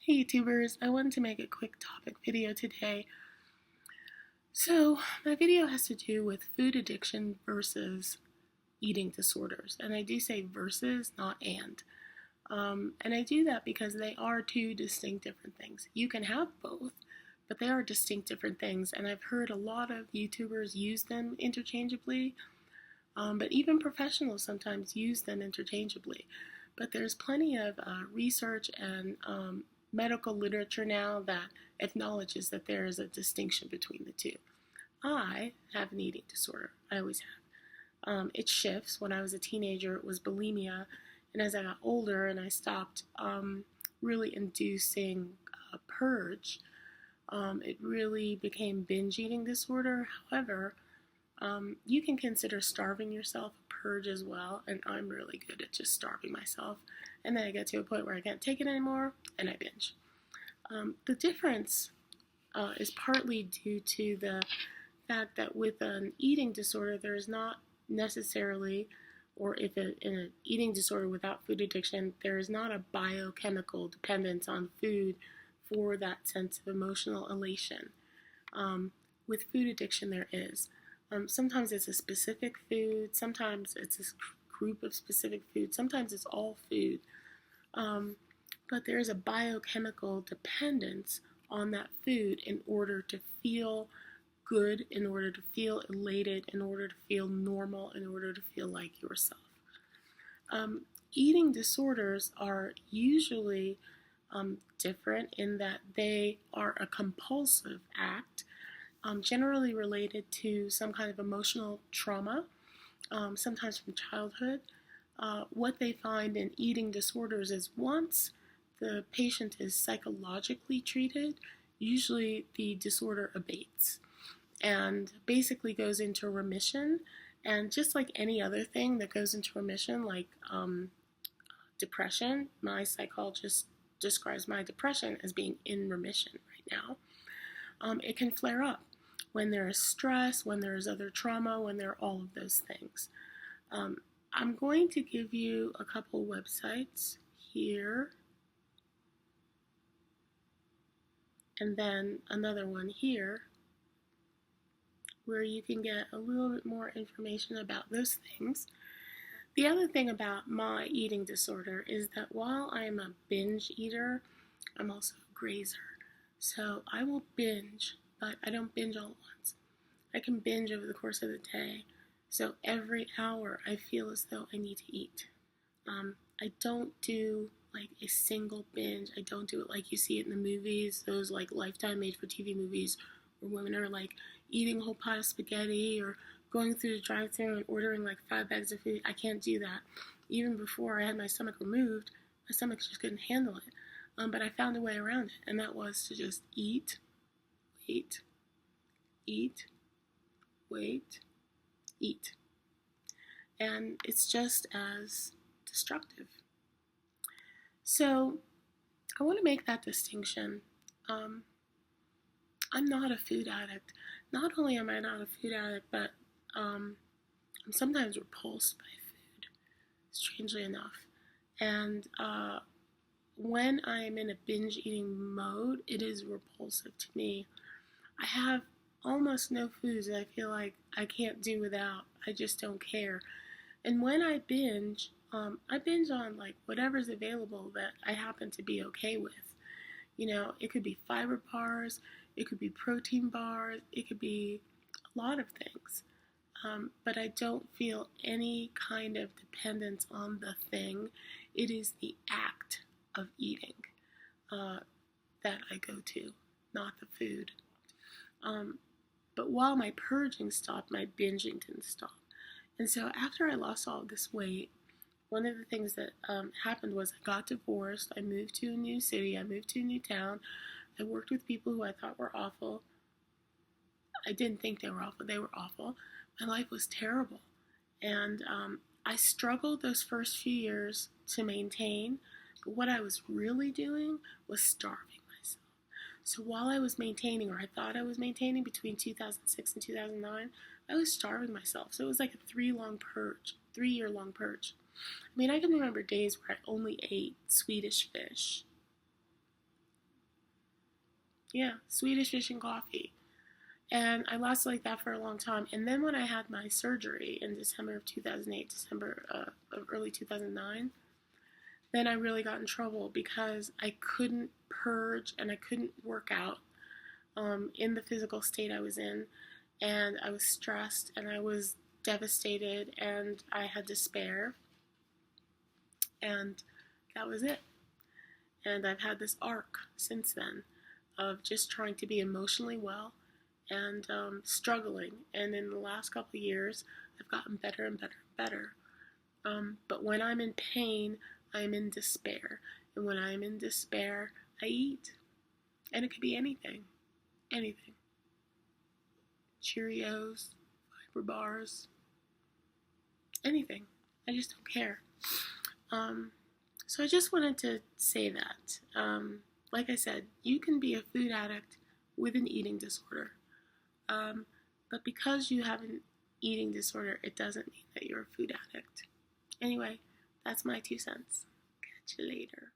Hey YouTubers, I wanted to make a quick topic video today. So my video has to do with food addiction versus eating disorders. And I do say versus, not and. And I do that because they are two distinct different things. You can have both, but they are distinct different things. And I've heard a lot of YouTubers use them interchangeably, but even professionals sometimes use them interchangeably. But there's plenty of research and medical literature now that acknowledges that there is a distinction between the two. I have an eating disorder. I always have. It shifts. When I was a teenager, it was bulimia. And as I got older and I stopped really inducing a purge, it really became binge eating disorder. However, you can consider starving yourself a purge as well, and I'm really good at just starving myself. And then I get to a point where I can't take it anymore, and I binge. The difference is partly due to the fact that with an eating disorder, there is not necessarily, or if in an eating disorder without food addiction, there is not a biochemical dependence on food for that sense of emotional elation. With food addiction, there is. Sometimes it's a specific food, sometimes it's a group of specific foods, sometimes it's all food. But there's a biochemical dependence on that food in order to feel good, in order to feel elated, in order to feel normal, in order to feel like yourself. Eating disorders are usually different in that they are a compulsive act, generally related to some kind of emotional trauma, sometimes from childhood. What they find in eating disorders is once the patient is psychologically treated, usually the disorder abates and basically goes into remission. And just like any other thing that goes into remission, like depression, my psychologist describes my depression as being in remission right now. It can flare up when there is stress, when there is other trauma, when there are all of those things. I'm going to give you a couple websites here, and then another one here, where you can get a little bit more information about those things. The other thing about my eating disorder is that while I'm a binge eater, I'm also a grazer. So I will binge, but I don't binge all at once. I can binge over the course of the day. So every hour I feel as though I need to eat. I don't do like a single binge. I don't do it like you see it in the movies, those like Lifetime made-for-TV movies where women are like eating a whole pot of spaghetti or going through the drive-thru and ordering like 5 bags of food. I can't do that. Even before I had my stomach removed, my stomach just couldn't handle it. But I found a way around it, and that was to just eat, wait, eat, wait, eat. And it's just as destructive. So I want to make that distinction. I'm not a food addict. Not only am I not a food addict, but I'm sometimes repulsed by food, strangely enough. And when I'm in a binge eating mode, it is repulsive to me. I have almost no foods that I feel like I can't do without. I just don't care. And when I binge on like whatever's available that I happen to be okay with. You know, it could be fiber bars, it could be protein bars, it could be a lot of things. But I don't feel any kind of dependence on the thing. It is the act of eating that I go to, not the food. But while my purging stopped, my binging didn't stop. And so after I lost all this weight, one of the things that happened was I got divorced, I moved to a new city, I moved to a new town, I worked with people who I thought were awful. I didn't think they were awful. My life was terrible. And I struggled those first few years to maintain, but what I was really doing was starving myself. So while I was maintaining, or I thought I was maintaining between 2006 and 2009, I was starving myself. So it was like a 3-year long purge. I mean, I can remember days where I only ate Swedish fish Yeah, Swedish fish and coffee. And I lost like that for a long time. And then when I had my surgery in December of 2008, December of early 2009, then I really got in trouble because I couldn't purge and I couldn't work out in the physical state I was in. And I was stressed and I was devastated and I had despair. And that was it. And I've had this arc since then of just trying to be emotionally well and struggling. And in the last couple of years, I've gotten better and better and better. But when I'm in pain, I'm in despair. And when I'm in despair, I eat. And it could be anything. Anything. Cheerios, fiber bars, anything. I just don't care. So I just wanted to say that. Like I said, you can be a food addict with an eating disorder. But because you have an eating disorder, it doesn't mean that you're a food addict. Anyway, that's my 2 cents. Catch you later.